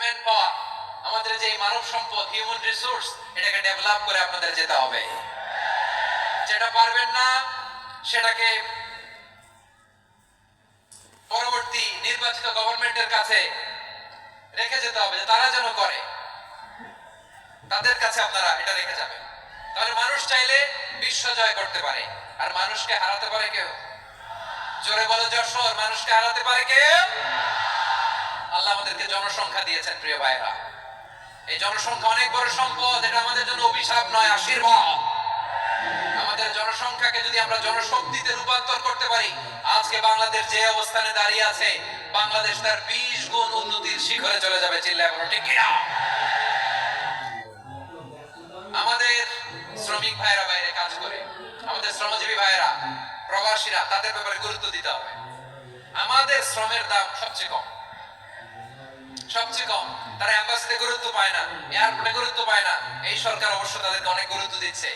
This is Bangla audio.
ম্যান পাওয়ার, আমাদের যে মানব সম্পদ, হিউম্যান রিসোর্স, এটাকে ডেভেলপ করে আপনাদের যেতে হবে। যেটা পারবেন না সেটাকে পরবর্তী নির্বাচিত গভর্নমেন্টের কাছে রেখে যেতে হবে, যে তারা যেন করে, তাদের কাছে আপনারা এটা রেখে যাবেন। তাহলে মানুষ চাইলে বিশ্ব জয় করতে পারে, আর মানুষকে হারাতে পারে কেউ? জোরে বলো যশোর, মানুষকে হারাতে পারে কেউ? আল্লাহ আমাদেরকে জনসংখ্যা দিয়েছেন প্রিয় ভাইরা। এই জনসংখ্যা অনেক বড় সম্পদ, এটা আমাদের জন্য অভিশাপ নয়, আশীর্বাদ। আমাদের জনসংখ্যাকে যদি আমরা জনশক্তিতে রূপান্তর করতে পারি, আজকে বাংলাদেশ যে অবস্থানে দাঁড়িয়ে আছে, বাংলাদেশ তার 20 গুণ উন্নতির শিখরে চলে যাবে। চিল্লায় বলো ঠিক কিনা? আমাদের শ্রমিক ভাইরা বাইরে কাজ করে, আমাদের শ্রমজীবী ভাইরা, প্রবাসীরা, তাদের ব্যাপারে গুরুত্ব দিতে হবে। আমাদের শ্রমের দাম সবচেয়ে কম, সবচেয়ে কম। তারা এম্বাসিতে গুরুত্ব পায় না, এয়ারপোর্টে গুরুত্ব পায় না। এই সরকার অবশ্য তাদেরকে অনেক গুরুত্ব দিচ্ছে।